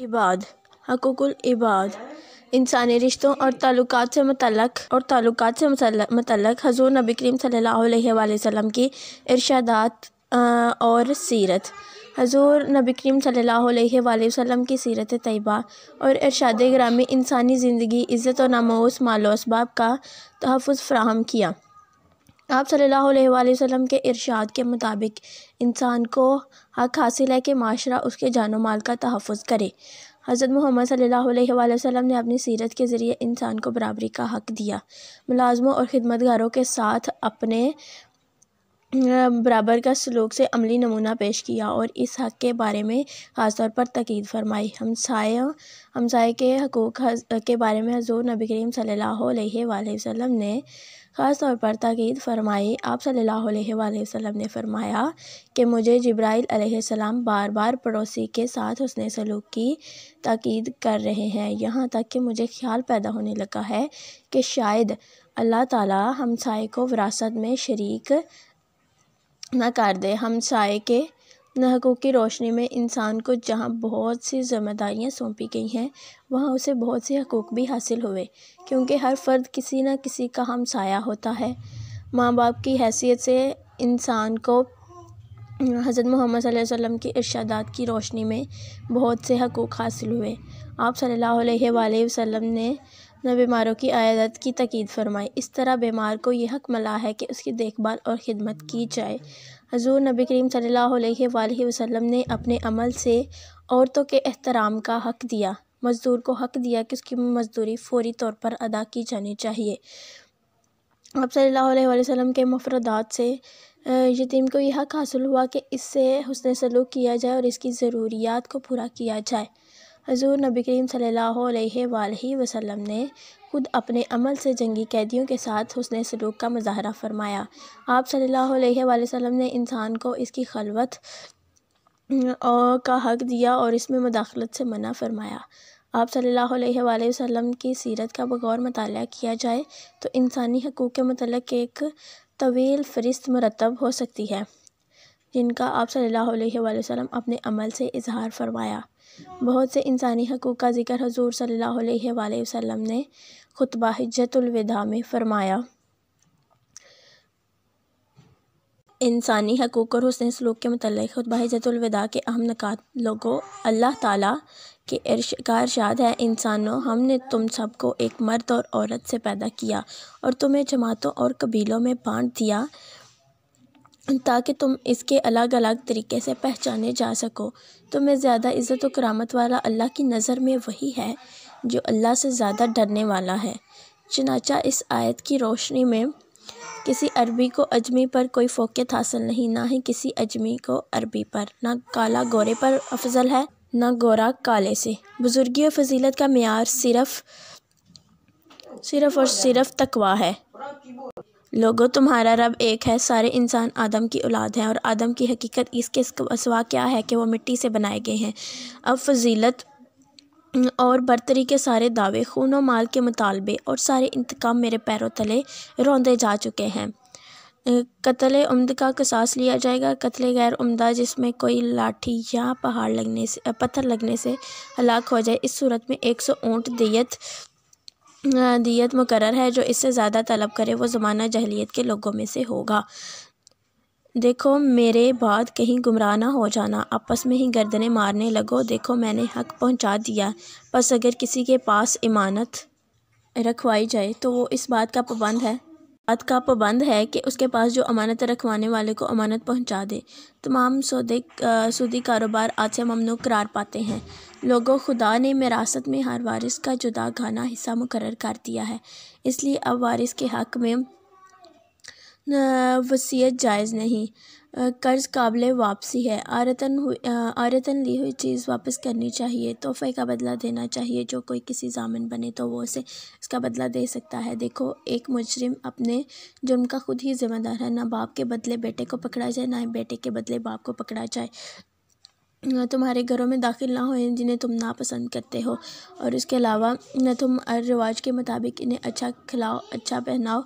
عباد، حقوق العباد، انسانی رشتوں اور تعلقات سے متعلق حضور نبی کریم صلی اللہ علیہ وآلہ وسلم کی ارشادات اور سیرت۔ حضور نبی کریم صلی اللہ علیہ وآلہ وسلم کی سیرت طیبہ اور ارشاد گرامی انسانی زندگی، عزت و ناموس، مال و اسباب کا تحفظ فراہم کیا۔ آپ صلی اللہ علیہ وآلہ وسلم کے ارشاد کے مطابق انسان کو حق حاصل ہے کہ معاشرہ اس کے جان و مال کا تحفظ کرے۔ حضرت محمد صلی اللہ علیہ وآلہ وسلم نے اپنی سیرت کے ذریعے انسان کو برابری کا حق دیا، ملازموں اور خدمتگاروں کے ساتھ اپنے برابر کا سلوک سے عملی نمونہ پیش کیا اور اس حق کے بارے میں خاص طور پر تاکید فرمائی۔ ہمسائے کے حقوق کے بارے میں حضور نبی کریم صلی اللہ علیہ وآلہ وسلم نے خاص طور پر تاکید فرمائی۔ آپ صلی اللہ علیہ وآلہ وسلم نے فرمایا کہ مجھے جبرائیل علیہ السلام بار بار پڑوسی کے ساتھ حسن سلوک کی تاکید کر رہے ہیں، یہاں تک کہ مجھے خیال پیدا ہونے لگا ہے کہ شاید اللہ تعالیٰ ہمسائے کو وراثت میں شریک نہ کر دے۔ ہمسائے کے حقوق کی روشنی میں انسان کو جہاں بہت سی ذمہ داریاں سونپی گئی ہیں، وہاں اسے بہت سے حقوق بھی حاصل ہوئے، کیونکہ ہر فرد کسی نہ کسی کا ہمسایہ ہوتا ہے۔ ماں باپ کی حیثیت سے انسان کو حضرت محمد صلی اللہ علیہ وسلم کی ارشادات کی روشنی میں بہت سے حقوق حاصل ہوئے۔ آپ صلی اللہ علیہ وآلہ وسلم نے بیماروں کی عیادت کی تاکید فرمائی۔ اس طرح بیمار کو یہ حق ملا ہے کہ اس کی دیکھ بھال اور خدمت کی جائے۔ حضور نبی کریم صلی اللہ علیہ وآلہ وسلم نے اپنے عمل سے عورتوں کے احترام کا حق دیا، مزدور کو حق دیا کہ اس کی مزدوری فوری طور پر ادا کی جانی چاہیے۔ آپ صلی اللہ علیہ وآلہ وسلم کے مفردات سے یتیم کو یہ حق حاصل ہوا کہ اس سے حسن سلوک کیا جائے اور اس کی ضروریات کو پورا کیا جائے۔ حضور نبی کریم صلی اللہ علیہ وآلہ وسلم نے خود اپنے عمل سے جنگی قیدیوں کے ساتھ حسن سلوک کا مظاہرہ فرمایا۔ آپ صلی اللہ علیہ وآلہ وسلم نے انسان کو اس کی خلوت کا حق دیا اور اس میں مداخلت سے منع فرمایا۔ آپ صلی اللہ علیہ وآلہ وسلم کی سیرت کا بغور مطالعہ کیا جائے تو انسانی حقوق کے متعلق ایک طویل فہرست مرتب ہو سکتی ہے، جن کا آپ صلی اللہ علیہ وآلہ وسلم اپنے عمل سے اظہار فرمایا۔ بہت سے انسانی حقوق کا ذکر حضور صلی اللہ علیہ وآلہ وسلم نے خطبہ حجۃ الوداع میں فرمایا۔ انسانی حقوق اور حسن سلوک کے متعلق خطبہ حجۃ الوداع کے اہم نکات: لوگو، اللہ تعالیٰ کا ارشاد ہے، انسانوں، ہم نے تم سب کو ایک مرد اور عورت سے پیدا کیا اور تمہیں جماعتوں اور قبیلوں میں بانٹ دیا تاکہ تم اس کے الگ الگ طریقے سے پہچانے جا سکو۔ تمہیں زیادہ عزت و کرامت والا اللہ کی نظر میں وہی ہے جو اللہ سے زیادہ ڈرنے والا ہے۔ چنانچہ اس آیت کی روشنی میں کسی عربی کو اجمی پر کوئی فوقیت حاصل نہیں، نہ ہی کسی اجمی کو عربی پر، نہ کالا گورے پر افضل ہے، نہ گورا کالے سے۔ بزرگی اور فضیلت کا معیار صرف اور صرف تقویٰ ہے۔ لوگو، تمہارا رب ایک ہے، سارے انسان آدم کی اولاد ہیں اور آدم کی حقیقت اس کے سوا کیا ہے کہ وہ مٹی سے بنائے گئے ہیں۔ اب فضیلت اور برتری کے سارے دعوے، خون و مال کے مطالبے اور سارے انتقام میرے پیروں تلے روندے جا چکے ہیں۔ قتل عمد کا قصاص لیا جائے گا۔ قتل غیر عمدہ، جس میں کوئی لاٹھی یا پتھر لگنے سے ہلاک ہو جائے، اس صورت میں 100 اونٹ دیت مقرر ہے۔ جو اس سے زیادہ طلب کرے وہ زمانہ جاہلیت کے لوگوں میں سے ہوگا۔ دیکھو میرے بعد کہیں گمراہ نہ ہو جانا، آپس میں ہی گردنیں مارنے لگو۔ دیکھو میں نے حق پہنچا دیا، پس اگر کسی کے پاس امانت رکھوائی جائے تو وہ اس بات کا پابند ہے کہ اس کے پاس جو امانت رکھوانے والے کو امانت پہنچا دے۔ تمام سودی کاروبار آج سے ممنوع قرار پاتے ہیں۔ لوگوں، خدا نے میراثت میں ہر وارث کا جدا گانا حصہ مقرر کر دیا ہے، اس لیے اب وارث کے حق میں وصیت جائز نہیں۔ قرض قابل واپسی ہے، عارتاً لی ہوئی چیز واپس کرنی چاہیے، تحفے کا بدلہ دینا چاہیے۔ جو کوئی کسی ضامن بنے تو وہ اسے اس کا بدلہ دے سکتا ہے۔ دیکھو ایک مجرم اپنے جرم کا خود ہی ذمہ دار ہے، نہ باپ کے بدلے بیٹے کو پکڑا جائے، نہ ہی بیٹے کے بدلے باپ کو پکڑا جائے۔ تمہارے گھروں میں داخل نہ ہوئیں جنہیں تم ناپسند کرتے ہو، اور اس کے علاوہ تم رواج کے مطابق انہیں اچھا کھلاؤ، اچھا پہناؤ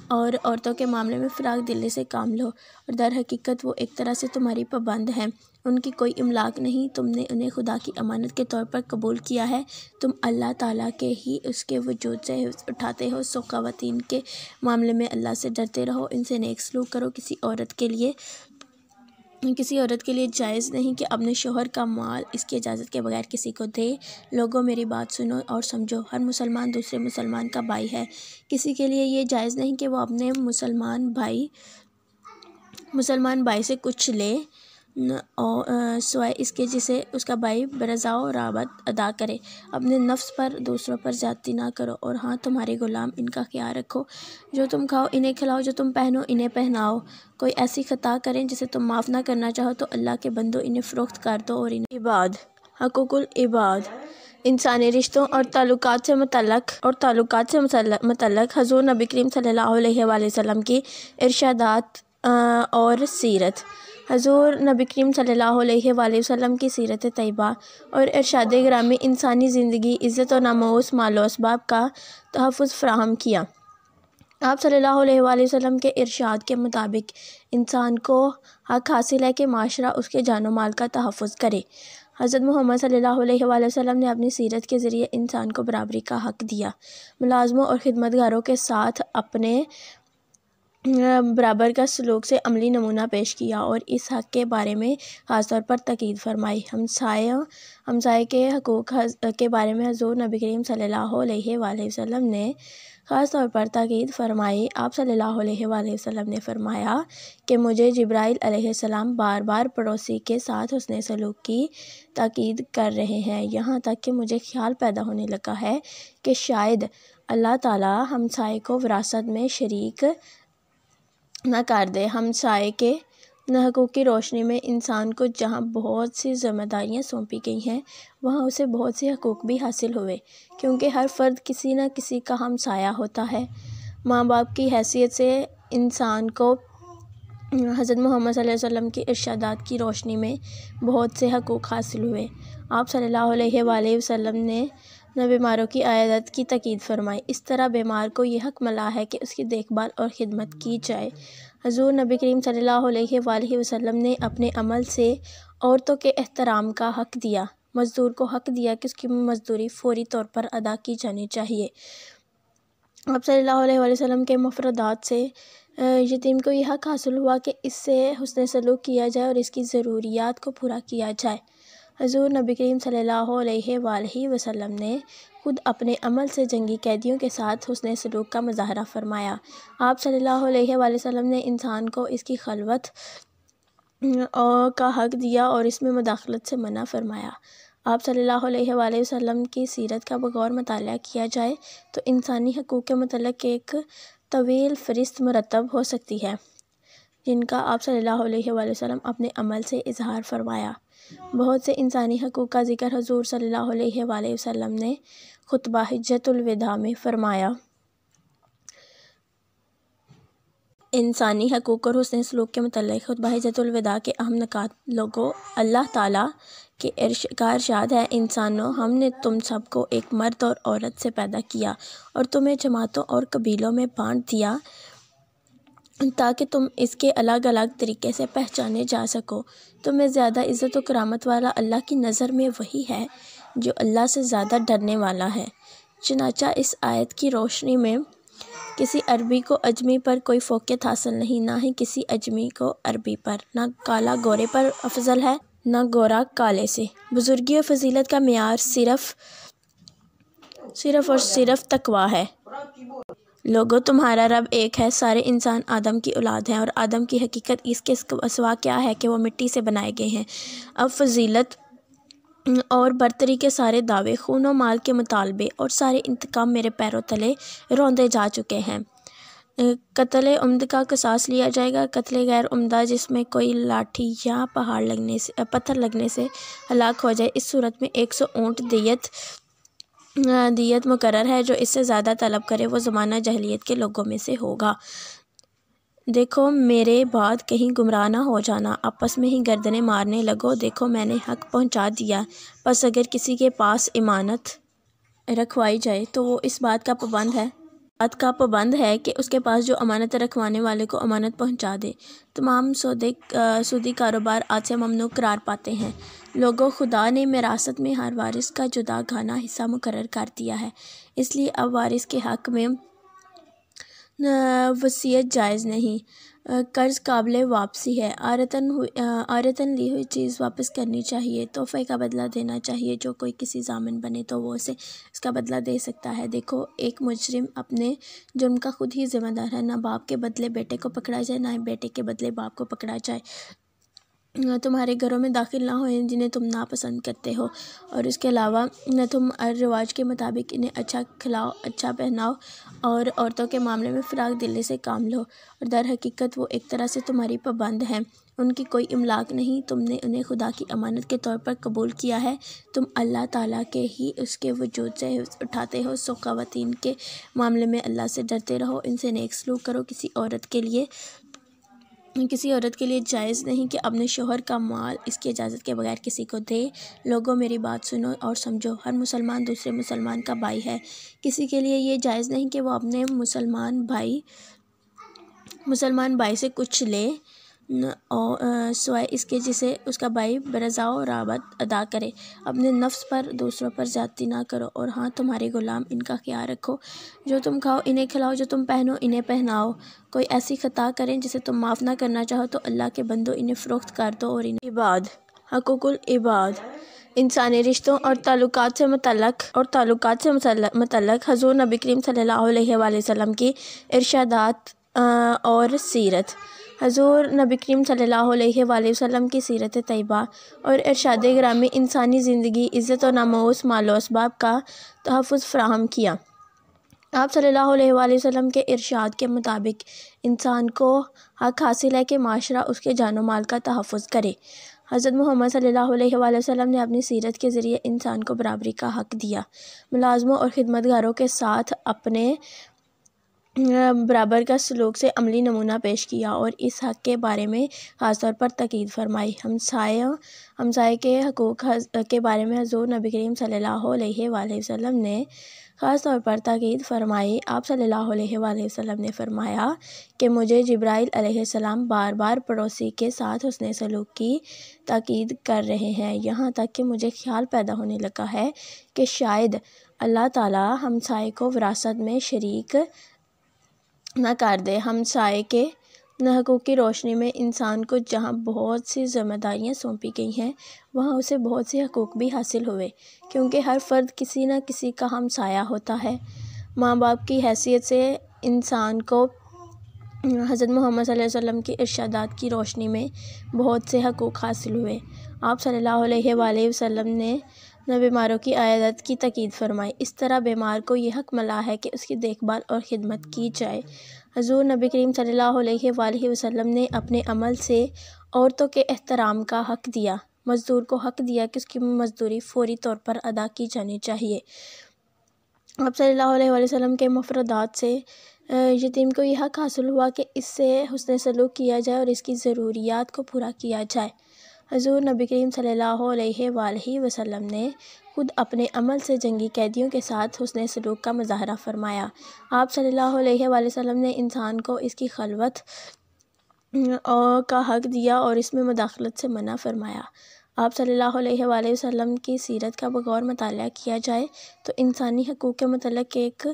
اور عورتوں کے معاملے میں فراخ دلی سے کام لو، اور در حقیقت وہ ایک طرح سے تمہاری پابند ہیں۔ ان کی کوئی املاک نہیں، تم نے انہیں خدا کی امانت کے طور پر قبول کیا ہے، تم اللہ تعالیٰ کے ہی اس کے وجود سے حفظ اٹھاتے ہو، سو خواتین کے معاملے میں اللہ سے ڈرتے رہو، ان سے نیک سلوک کرو۔ کسی عورت کے لیے جائز نہیں کہ اپنے شوہر کا مال اس کی اجازت کے بغیر کسی کو دے۔ لوگوں میری بات سنو اور سمجھو، ہر مسلمان دوسرے مسلمان کا بھائی ہے، کسی کے لیے یہ جائز نہیں کہ وہ اپنے مسلمان بھائی سے کچھ لے سوائے اس کے جسے اس کا بھائی برضا و رغبت ادا کرے۔ اپنے نفس پر دوسروں پر زیادتی نہ کرو، اور ہاں تمہارے غلام ان کا خیال رکھو، جو تم کھاؤ انہیں کھلاؤ، جو تم پہنو انہیں پہناؤ۔ کوئی ایسی خطا کریں جسے تم معاف نہ کرنا چاہو تو اللہ کے بندو انہیں فروخت کر دو، اور انہیں حقوق العباد، انسانی رشتوں اور تعلقات سے متعلق حضور نبی کریم صلی اللہ علیہ وآلہ وسلم کی ارشادات اور سیرت۔ حضور نبی کریم صلی اللہ علیہ وآلہ وسلم کی سیرت طیبہ اور ارشاد گرامی انسانی زندگی، عزت و ناموس، مال و اسباب کا تحفظ فراہم کیا۔ آپ صلی اللہ علیہ وآلہ وسلم کے ارشاد کے مطابق انسان کو حق حاصل ہے کہ معاشرہ اس کے جان و مال کا تحفظ کرے۔ حضرت محمد صلی اللہ علیہ وآلہ وسلم نے اپنی سیرت کے ذریعے انسان کو برابری کا حق دیا، ملازموں اور خدمتگاروں کے ساتھ اپنے برابر کا سلوک سے عملی نمونہ پیش کیا، اور اس حق کے بارے میں خاص طور پر تاکید فرمائی۔ ہمسائے کے حقوق کے بارے میں حضور نبی کریم صلی اللہ علیہ وآلہ وسلم نے خاص طور پر تاکید فرمائی۔ آپ صلی اللہ علیہ وآلہ وسلم نے فرمایا کہ مجھے جبرائیل علیہ السلام بار بار پڑوسی کے ساتھ حسن سلوک کی تاکید کر رہے ہیں، یہاں تک کہ مجھے خیال پیدا ہونے لگا ہے کہ شاید اللہ تعالیٰ ہمسائے کو وراثت میں شریک نہ کر دے۔ ہمسائے کے حقوق کی روشنی میں انسان کو جہاں بہت سی ذمہ داریاں سونپی گئی ہیں، وہاں اسے بہت سے حقوق بھی حاصل ہوئے، کیونکہ ہر فرد کسی نہ کسی کا ہمسایہ ہوتا ہے۔ ماں باپ کی حیثیت سے انسان کو حضرت محمد صلی اللہ علیہ وسلم کی ارشادات کی روشنی میں بہت سے حقوق حاصل ہوئے۔ آپ صلی اللہ علیہ وآلہ وسلم نے بیماروں کی عیادت کی تاکید فرمائی، اس طرح بیمار کو یہ حق ملا ہے کہ اس کی دیکھ بھال اور خدمت کی جائے۔ حضور نبی کریم صلی اللہ علیہ وآلہ وسلم نے اپنے عمل سے عورتوں کے احترام کا حق دیا، مزدور کو حق دیا کہ اس کی مزدوری فوری طور پر ادا کی جانی چاہیے۔ آپ صلی اللہ علیہ وآلہ وسلم کے مفردات سے یتیم کو یہ حق حاصل ہوا کہ اس سے حسن سلوک کیا جائے اور اس کی ضروریات کو پورا کیا جائے۔ حضور نبی کریم صلی اللہ علیہ وآلہ وسلم نے خود اپنے عمل سے جنگی قیدیوں کے ساتھ حسن سلوک کا مظاہرہ فرمایا۔ آپ صلی اللہ علیہ وآلہ وسلم نے انسان کو اس کی خلوت کا حق دیا اور اس میں مداخلت سے منع فرمایا۔ آپ صلی اللہ علیہ وآلہ وسلم کی سیرت کا بغور مطالعہ کیا جائے تو انسانی حقوق کے متعلق ایک طویل فہرست مرتب ہو سکتی ہے، جن کا آپ صلی اللہ علیہ وآلہ وسلم اپنے عمل سے اظہار فرمایا۔ بہت سے انسانی حقوق کا ذکر حضور صلی اللہ علیہ وآلہ وسلم نے خطبہ حجۃ الوداع میں فرمایا۔ انسانی حقوق اور حسن سلوک کے متعلق خطبہ حجۃ الوداع کے اہم نکات: لوگو، اللہ تعالیٰ کا ارشاد ہے، انسانوں، ہم نے تم سب کو ایک مرد اور عورت سے پیدا کیا اور تمہیں جماعتوں اور قبیلوں میں بانٹ دیا تاکہ تم اس کے الگ الگ طریقے سے پہچانے جا سکو۔ تمہیں زیادہ عزت و کرامت والا اللہ کی نظر میں وہی ہے جو اللہ سے زیادہ ڈرنے والا ہے۔ چنانچہ اس آیت کی روشنی میں کسی عربی کو اجمی پر کوئی فوقیت حاصل نہیں، نہ ہی کسی اجمی کو عربی پر، نہ کالا گورے پر افضل ہے، نہ گورا کالے سے۔ بزرگی و فضیلت کا معیار صرف اور صرف تقویٰ ہے۔ لوگو، تمہارا رب ایک ہے، سارے انسان آدم کی اولاد ہیں، اور آدم کی حقیقت اس کے سوا کیا ہے کہ وہ مٹی سے بنائے گئے ہیں۔ اب فضیلت اور برتری کے سارے دعوے، خون و مال کے مطالبے اور سارے انتقام میرے پیروں تلے روندے جا چکے ہیں۔ قتل عمد کا قصاص لیا جائے گا۔ قتل غیر عمدہ، جس میں کوئی لاٹھی یا پتھر لگنے سے ہلاک ہو جائے، اس صورت میں 100 اونٹ دیت مقرر ہے۔ جو اس سے زیادہ طلب کرے وہ زمانہ جاہلیت کے لوگوں میں سے ہوگا۔ دیکھو میرے بعد کہیں گمراہ نہ ہو جانا، آپس میں ہی گردنیں مارنے لگو۔ دیکھو میں نے حق پہنچا دیا، پس اگر کسی کے پاس امانت رکھوائی جائے تو وہ اس بات کا پابند ہے بات کا پابند ہے کہ اس کے پاس جو امانت رکھوانے والے کو امانت پہنچا دے۔ تمام سودی کاروبار آج سے ممنوع قرار پاتے ہیں۔ لوگوں، خدا نے وراثت میں ہر وارث کا جدا گانا حصہ مقرر کر دیا ہے، اس لیے اب وارث کے حق میں وصیت جائز نہیں۔ قرض قابل واپسی ہے۔ عارتاً لی ہوئی چیز واپس کرنی چاہیے۔ تحفے کا بدلہ دینا چاہیے۔ جو کوئی کسی ضامن بنے تو وہ اسے اس کا بدلہ دے سکتا ہے۔ دیکھو، ایک مجرم اپنے جرم کا خود ہی ذمہ دار ہے۔ نہ باپ کے بدلے بیٹے کو پکڑا جائے، نہ بیٹے کے بدلے باپ کو پکڑا جائے۔ تمہارے گھروں میں داخل نہ ہوئیں جنہیں تم ناپسند کرتے ہو، اور اس کے علاوہ نہ تم رواج کے مطابق انہیں اچھا کھلاؤ، اچھا پہناؤ، اور عورتوں کے معاملے میں فراغ دلی سے کام لو، اور در حقیقت وہ ایک طرح سے تمہاری پابند ہیں۔ ان کی کوئی املاک نہیں، تم نے انہیں خدا کی امانت کے طور پر قبول کیا ہے۔ تم اللہ تعالیٰ کے ہی اس کے وجود سے اٹھاتے ہو، سو خواتین کے معاملے میں اللہ سے ڈرتے رہو، ان سے نیک سلوک کرو۔ کسی عورت کے لیے جائز نہیں کہ اپنے شوہر کا مال اس کی اجازت کے بغیر کسی کو دے۔ لوگوں، میری بات سنو اور سمجھو، ہر مسلمان دوسرے مسلمان کا بھائی ہے۔ کسی کے لیے یہ جائز نہیں کہ وہ اپنے مسلمان بھائی سے کچھ لے سوائے اس کے جسے اس کا بھائی برضا و رغبت ادا کرے۔ اپنے نفس پر دوسروں پر زیادتی نہ کرو، اور ہاں، تمہارے غلام، ان کا خیال رکھو۔ جو تم کھاؤ انہیں کھلاؤ، جو تم پہنو انہیں پہناؤ۔ کوئی ایسی خطا کریں جسے تم معاف نہ کرنا چاہو تو اللہ کے بندو انہیں فروخت کر دو، اور انہیں حقوق العباد، انسانی رشتوں اور تعلقات سے متعلق حضور نبی کریم صلی اللہ علیہ وآلہ وسلم کی ارشادات اور سیرت۔ حضور نبی کریم صلی اللہ علیہ وآلہ وسلم کی سیرت طیبہ اور ارشاد گرامی انسانی زندگی، عزت و ناموس، مال و اسباب کا تحفظ فراہم کیا۔ آپ صلی اللہ علیہ وآلہ وسلم کے ارشاد کے مطابق انسان کو حق حاصل ہے کہ معاشرہ اس کے جان و مال کا تحفظ کرے۔ حضرت محمد صلی اللہ علیہ وآلہ وسلم نے اپنی سیرت کے ذریعے انسان کو برابری کا حق دیا، ملازموں اور خدمتگاروں کے ساتھ اپنے برابر کا سلوک سے عملی نمونہ پیش کیا، اور اس حق کے بارے میں خاص طور پر تاکید فرمائی۔ ہمسائے کے حقوق کے بارے میں حضور نبی کریم صلی اللہ علیہ وآلہ وسلم نے خاص طور پر تاکید فرمائی۔ آپ صلی اللہ علیہ وآلہ وسلم نے فرمایا کہ مجھے جبرائیل علیہ السلام بار بار پڑوسی کے ساتھ حسن سلوک کی تاکید کر رہے ہیں، یہاں تک کہ مجھے خیال پیدا ہونے لگا ہے کہ شاید اللہ تعالیٰ ہمسائے کو وراثت میں شریک نہ کر دے۔ ہمسائے کے حقوق کی روشنی میں انسان کو جہاں بہت سی ذمہ داریاں سونپی گئی ہیں، وہاں اسے بہت سے حقوق بھی حاصل ہوئے، کیونکہ ہر فرد کسی نہ کسی کا ہمسایہ ہوتا ہے۔ ماں باپ کی حیثیت سے انسان کو حضرت محمد صلی اللہ علیہ وسلم کی ارشادات کی روشنی میں بہت سے حقوق حاصل ہوئے۔ آپ صلی اللہ علیہ وآلہ وسلم نے بیماروں کی عیادت کی تاکید فرمائی۔ اس طرح بیمار کو یہ حق ملا ہے کہ اس کی دیکھ بھال اور خدمت کی جائے۔ حضور نبی کریم صلی اللہ علیہ وآلہ وسلم نے اپنے عمل سے عورتوں کے احترام کا حق دیا۔ مزدور کو حق دیا کہ اس کی مزدوری فوری طور پر ادا کی جانی چاہیے۔ آپ صلی اللہ علیہ وآلہ وسلم کے مفردات سے یتیم کو یہ حق حاصل ہوا کہ اس سے حسن سلوک کیا جائے اور اس کی ضروریات کو پورا کیا جائے۔ حضور نبی کریم صلی اللہ علیہ وآلہ وسلم نے خود اپنے عمل سے جنگی قیدیوں کے ساتھ حسن سلوک کا مظاہرہ فرمایا۔ آپ صلی اللہ علیہ وآلہ وسلم نے انسان کو اس کی خلوت کا حق دیا اور اس میں مداخلت سے منع فرمایا۔ آپ صلی اللہ علیہ وآلہ وسلم کی سیرت کا بغور مطالعہ کیا جائے تو انسانی حقوق کے متعلق ایک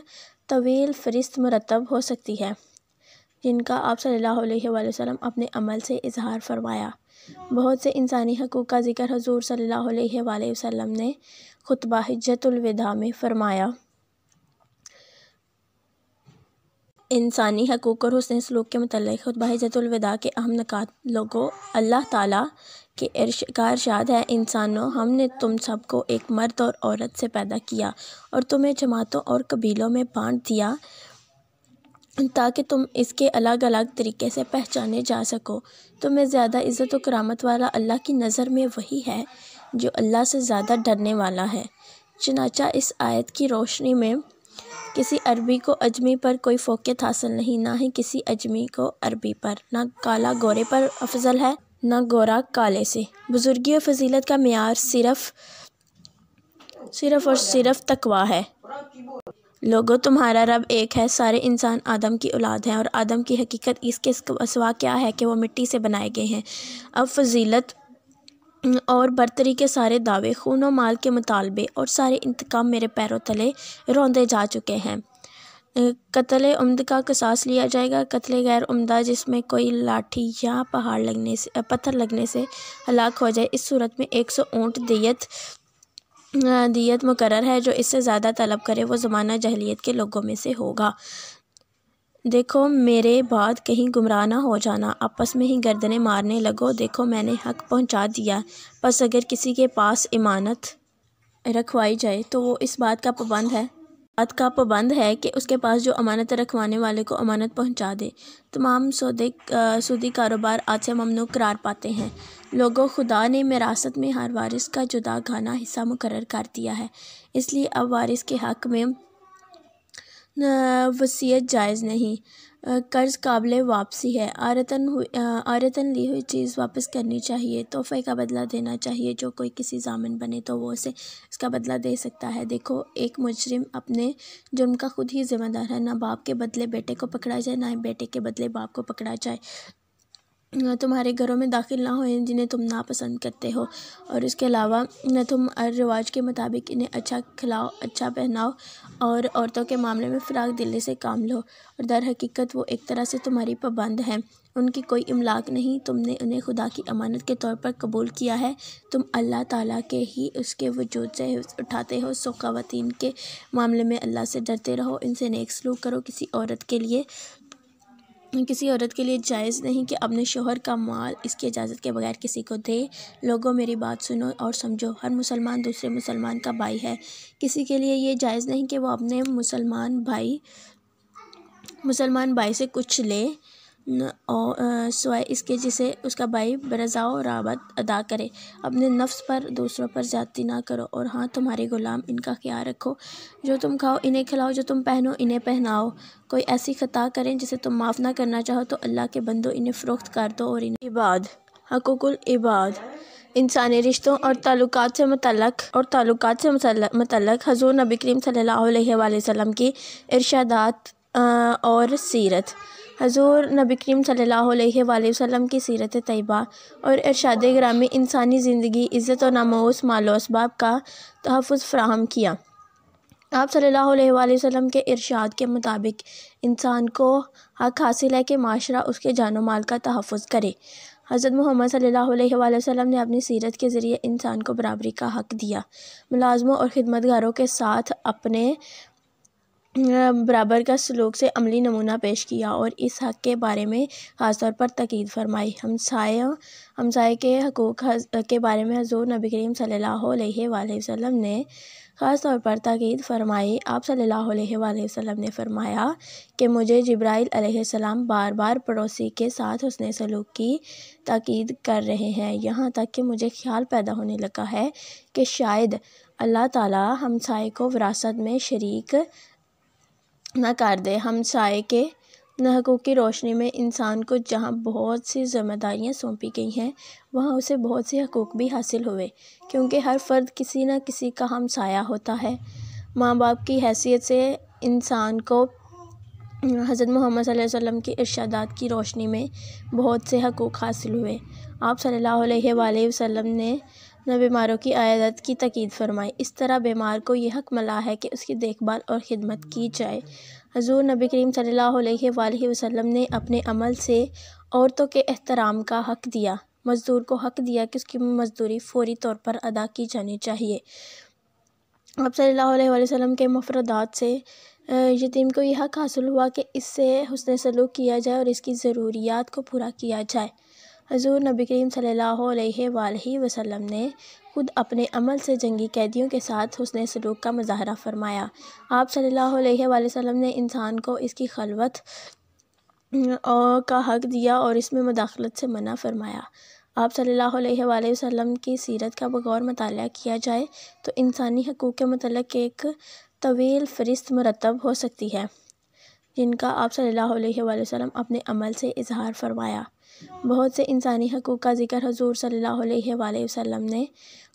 طویل فہرست مرتب ہو سکتی ہے، جن کا آپ صلی اللہ علیہ وآلہ وسلم اپنے عمل سے اظہار فرمایا۔ بہت سے انسانی حقوق کا ذکر حضور صلی اللہ علیہ وآلہ وسلم نے خطبہ حجۃ الوداع میں فرمایا۔ انسانی حقوق اور حسن سلوک کے متعلق خطبہ حجۃ الوداع کے اہم نکات۔ لوگوں، اللہ تعالیٰ کا ارشاد ہے، انسانوں، ہم نے تم سب کو ایک مرد اور عورت سے پیدا کیا اور تمہیں جماعتوں اور قبیلوں میں بانٹ دیا تاکہ تم اس کے الگ الگ طریقے سے پہچانے جا سکو۔ تمہیں زیادہ عزت و کرامت والا اللہ کی نظر میں وہی ہے جو اللہ سے زیادہ ڈرنے والا ہے۔ چنانچہ اس آیت کی روشنی میں کسی عربی کو اجمی پر کوئی فوقیت حاصل نہیں، نہ ہی کسی اجمی کو عربی پر۔ نہ کالا گورے پر افضل ہے، نہ گورا کالے سے۔ بزرگی اور فضیلت کا معیار صرف اور صرف تقویٰ ہے۔ لوگو تمہارا رب ایک ہے، سارے انسان آدم کی اولاد ہیں، اور آدم کی حقیقت اس کے سوا کیا ہے کہ وہ مٹی سے بنائے گئے ہیں۔ اب فضیلت اور برتری کے سارے دعوے، خون و مال کے مطالبے اور سارے انتقام میرے پیروں تلے روندے جا چکے ہیں۔ قتل عمد کا قصاص لیا جائے گا۔ قتل غیر عمدہ جس میں کوئی لاٹھی یا پتھر لگنے سے ہلاک ہو جائے، اس صورت میں 100 اونٹ دیت مقرر ہے۔ جو اس سے زیادہ طلب کرے وہ زمانہ جاہلیت کے لوگوں میں سے ہوگا۔ دیکھو میرے بعد کہیں گمراہ نہ ہو جانا، آپس میں ہی گردنیں مارنے لگو۔ دیکھو میں نے حق پہنچا دیا، پس اگر کسی کے پاس امانت رکھوائی جائے تو وہ اس بات کا پابند ہے کہ اس کے پاس جو امانت رکھوانے والے کو امانت پہنچا دے۔ تمام سودی کاروبار آج سے ممنوع قرار پاتے ہیں۔ لوگوں، خدا نے میراثت میں ہر وارث کا جدا گانا حصہ مقرر کر دیا ہے، اس لیے اب وارث کے حق میں وصیت جائز نہیں۔ قرض قابل واپسی ہے۔ عارتاً لی ہوئی چیز واپس کرنی چاہیے۔ تحفے کا بدلہ دینا چاہیے۔ جو کوئی کسی ضامن بنے تو وہ اسے اس کا بدلہ دے سکتا ہے۔ دیکھو ایک مجرم اپنے جرم کا خود ہی ذمہ دار ہے۔ نہ باپ کے بدلے بیٹے کو پکڑا جائے، نہ بیٹے کے بدلے باپ کو پکڑا جائے۔ تمہارے گھروں میں داخل نہ ہوئیں جنہیں تم ناپسند کرتے ہو، اور اس کے علاوہ نہ تم رواج کے مطابق انہیں اچھا کھلاؤ، اچھا پہناؤ، اور عورتوں کے معاملے میں فراق دلی سے کام لو، اور در حقیقت وہ ایک طرح سے تمہاری پابند ہیں۔ ان کی کوئی املاک نہیں، تم نے انہیں خدا کی امانت کے طور پر قبول کیا ہے۔ تم اللہ تعالیٰ کے ہی اس کے وجود سے اٹھاتے ہو، سو خواتین کے معاملے میں اللہ سے ڈرتے رہو، ان سے نیک سلوک کرو۔ کسی عورت کے لیے جائز نہیں کہ اپنے شوہر کا مال اس کی اجازت کے بغیر کسی کو دے۔ لوگوں میری بات سنو اور سمجھو، ہر مسلمان دوسرے مسلمان کا بھائی ہے۔ کسی کے لیے یہ جائز نہیں کہ وہ اپنے مسلمان بھائی سے کچھ لے سوائے اس کے جسے اس کا بھائی برضا و رغبت ادا کرے۔ اپنے نفس پر دوسروں پر زیادتی نہ کرو، اور ہاں تمہارے غلام ان کا خیال رکھو۔ جو تم کھاؤ انہیں کھلاؤ، جو تم پہنو انہیں پہناؤ۔ کوئی ایسی خطا کریں جسے تم معاف نہ کرنا چاہو تو اللہ کے بندو انہیں فروخت کر دو، اور انہیں حقوق العباد، انسانی رشتوں اور تعلقات سے متعلق حضور نبی کریم صلی اللہ علیہ وآلہ وسلم کی ارشادات اور سیرت۔ حضور نبی کریم صلی اللہ علیہ وآلہ وسلم کی سیرت طیبہ اور ارشاد گرامی انسانی زندگی، عزت و ناموس، مال و اسباب کا تحفظ فراہم کیا۔ آپ صلی اللہ علیہ وآلہ وسلم کے ارشاد کے مطابق انسان کو حق حاصل ہے کہ معاشرہ اس کے جان و مال کا تحفظ کرے۔ حضرت محمد صلی اللہ علیہ وآلہ وسلم نے اپنی سیرت کے ذریعے انسان کو برابری کا حق دیا، ملازموں اور خدمتگاروں کے ساتھ اپنے برابر کا سلوک سے عملی نمونہ پیش کیا، اور اس حق کے بارے میں خاص طور پر تاکید فرمائی۔ ہمسائے کے حقوق کے بارے میں حضور نبی کریم صلی اللہ علیہ وآلہ وسلم نے خاص طور پر تاکید فرمائی۔ آپ صلی اللہ علیہ وآلہ وسلم نے فرمایا کہ مجھے جبرائیل علیہ السلام بار بار پڑوسی کے ساتھ حسن سلوک کی تاکید کر رہے ہیں، یہاں تک کہ مجھے خیال پیدا ہونے لگا ہے کہ شاید اللہ تعالیٰ ہمسائے کو وراثت میں شریک نہ کر دے۔ ہمسائے کے حقوق کی روشنی میں انسان کو جہاں بہت سی ذمہ داریاں سونپی گئی ہیں، وہاں اسے بہت سے حقوق بھی حاصل ہوئے، کیونکہ ہر فرد کسی نہ کسی کا ہمسایہ ہوتا ہے۔ ماں باپ کی حیثیت سے انسان کو حضرت محمد صلی اللہ علیہ وسلم کی ارشادات کی روشنی میں بہت سے حقوق حاصل ہوئے۔ آپ صلی اللہ علیہ وآلہ وسلم نے بیماروں کی عیادت کی تاکید فرمائی۔ اس طرح بیمار کو یہ حق ملا ہے کہ اس کی دیکھ بھال اور خدمت کی جائے۔ حضور نبی کریم صلی اللہ علیہ وآلہ وسلم نے اپنے عمل سے عورتوں کے احترام کا حق دیا۔ مزدور کو حق دیا کہ اس کی مزدوری فوری طور پر ادا کی جانی چاہیے۔ آپ صلی اللہ علیہ وآلہ وسلم کے مفردات سے یتیم کو یہ حق حاصل ہوا کہ اس سے حسن سلوک کیا جائے اور اس کی ضروریات کو پورا کیا جائے۔ حضور نبی کریم صلی اللہ علیہ وآلہ وسلم نے خود اپنے عمل سے جنگی قیدیوں کے ساتھ حسن سلوک کا مظاہرہ فرمایا۔ آپ صلی اللہ علیہ وآلہ وسلم نے انسان کو اس کی خلوت کا حق دیا اور اس میں مداخلت سے منع فرمایا۔ آپ صلی اللہ علیہ وآلہ وسلم کی سیرت کا بغور مطالعہ کیا جائے تو انسانی حقوق کے متعلق ایک طویل فہرست مرتب ہو سکتی ہے، جن کا آپ صلی اللہ علیہ وآلہ وسلم اپنے عمل سے اظہار فرمایا۔ بہت سے انسانی حقوق کا ذکر حضور صلی اللہ علیہ وآلہ وسلم نے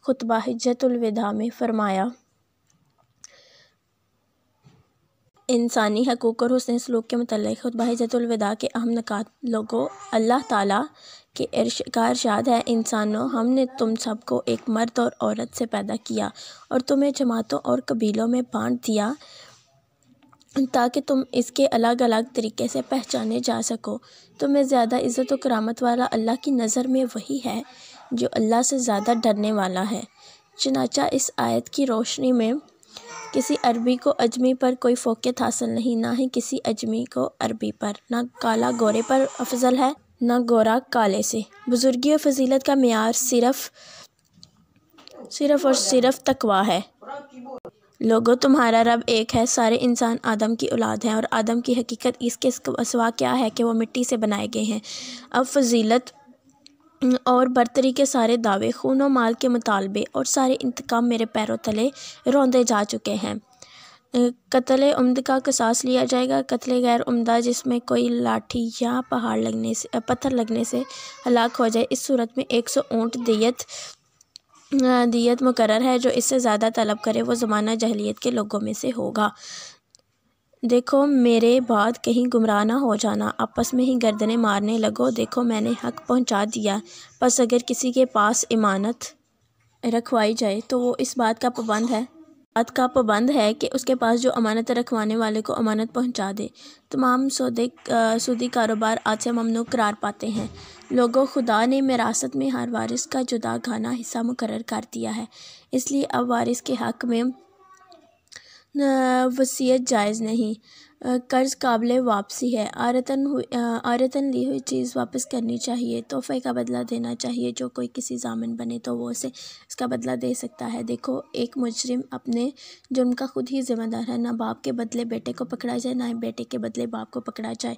خطبہ حجۃ الوداع میں فرمایا۔ انسانی حقوق اور حسن سلوک کے متعلق خطبہ حجۃ الوداع کے اہم نکات۔ لوگوں، اللہ تعالیٰ کا ارشاد ہے، انسانوں، ہم نے تم سب کو ایک مرد اور عورت سے پیدا کیا اور تمہیں جماعتوں اور قبیلوں میں بانٹ دیا تاکہ تم اس کے الگ الگ طریقے سے پہچانے جا سکو۔ تمہیں زیادہ عزت و کرامت والا اللہ کی نظر میں وہی ہے جو اللہ سے زیادہ ڈرنے والا ہے۔ چنانچہ اس آیت کی روشنی میں کسی عربی کو اجمی پر کوئی فوقیت حاصل نہیں، نہ ہی کسی اجمی کو عربی پر، نہ کالا گورے پر افضل ہے، نہ گورا کالے سے۔ بزرگی اور فضیلت کا معیار صرف اور صرف تقویٰ ہے۔ لوگوں، تمہارا رب ایک ہے، سارے انسان آدم کی اولاد ہیں اور آدم کی حقیقت اس کے سوا کیا ہے کہ وہ مٹی سے بنائے گئے ہیں۔ اب فضیلت اور برتری کے سارے دعوے، خون و مال کے مطالبے اور سارے انتقام میرے پیروں تلے روندے جا چکے ہیں۔ قتل عمد کا قصاص لیا جائے گا۔ قتل غیر عمدہ جس میں کوئی لاٹھی یا پتھر لگنے سے ہلاک ہو جائے، اس صورت میں 100 اونٹ دیت مقرر ہے۔ جو اس سے زیادہ طلب کرے وہ زمانہ جاہلیت کے لوگوں میں سے ہوگا۔ دیکھو میرے بعد کہیں گمراہ نہ ہو جانا، آپس میں ہی گردنیں مارنے لگو۔ دیکھو میں نے حق پہنچا دیا، پس اگر کسی کے پاس امانت رکھوائی جائے تو وہ اس بات کا پابند ہے کہ اس کے پاس جو امانت رکھوانے والے کو امانت پہنچا دے۔ تمام سودی کاروبار آج سے ممنوع قرار پاتے ہیں۔ لوگوں، خدا نے میراثت میں ہر وارث کا جدا گانا حصہ مقرر کر دیا ہے، اس لیے اب وارث کے حق میں وصیت جائز نہیں۔ قرض قابل واپسی ہے، عارتاً لی ہوئی چیز واپس کرنی چاہیے، تحفے کا بدلہ دینا چاہیے۔ جو کوئی کسی ضامن بنے تو وہ اسے اس کا بدلہ دے سکتا ہے۔ دیکھو ایک مجرم اپنے جرم کا خود ہی ذمہ دار ہے، نہ باپ کے بدلے بیٹے کو پکڑا جائے، نہ ہی بیٹے کے بدلے باپ کو پکڑا جائے۔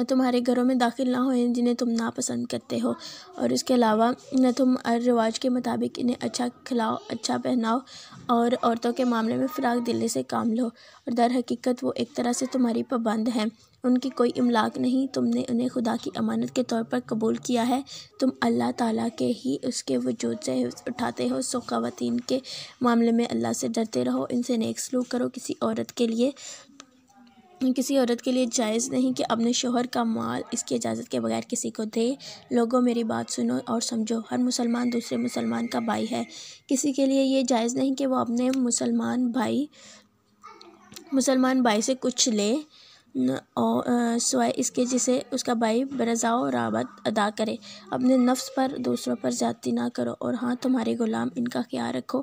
تمہارے گھروں میں داخل نہ ہوئیں جنہیں تم ناپسند کرتے ہو، اور اس کے علاوہ تم رواج کے مطابق انہیں اچھا کھلاؤ، اچھا پہناؤ اور عورتوں کے معاملے میں فراغ دلی سے کام لو، اور در حقیقت وہ ایک طرح سے تمہاری پابند ہیں، ان کی کوئی املاک نہیں، تم نے انہیں خدا کی امانت کے طور پر قبول کیا ہے، تم اللہ تعالیٰ کے ہی اس کے وجود سے اٹھاتے ہو، سو خواتین کے معاملے میں اللہ سے ڈرتے رہو، ان سے نیک سلوک کرو۔ کسی عورت کے لیے جائز نہیں کہ اپنے شوہر کا مال اس کی اجازت کے بغیر کسی کو دے۔ لوگوں میری بات سنو اور سمجھو، ہر مسلمان دوسرے مسلمان کا بھائی ہے، کسی کے لیے یہ جائز نہیں کہ وہ اپنے مسلمان بھائی سے کچھ لے سوائے اس کے جسے اس کا بھائی برضا و رغبت ادا کرے۔ اپنے نفس پر دوسروں پر زیادتی نہ کرو، اور ہاں تمہارے غلام، ان کا خیال رکھو،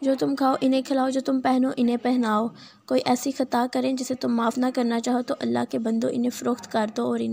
جو تم کھاؤ انہیں کھلاؤ، جو تم پہنو انہیں پہناؤ۔ کوئی ایسی خطا کریں جسے تم معاف نہ کرنا چاہو تو اللہ کے بندو انہیں فروخت کر دو اور انہیں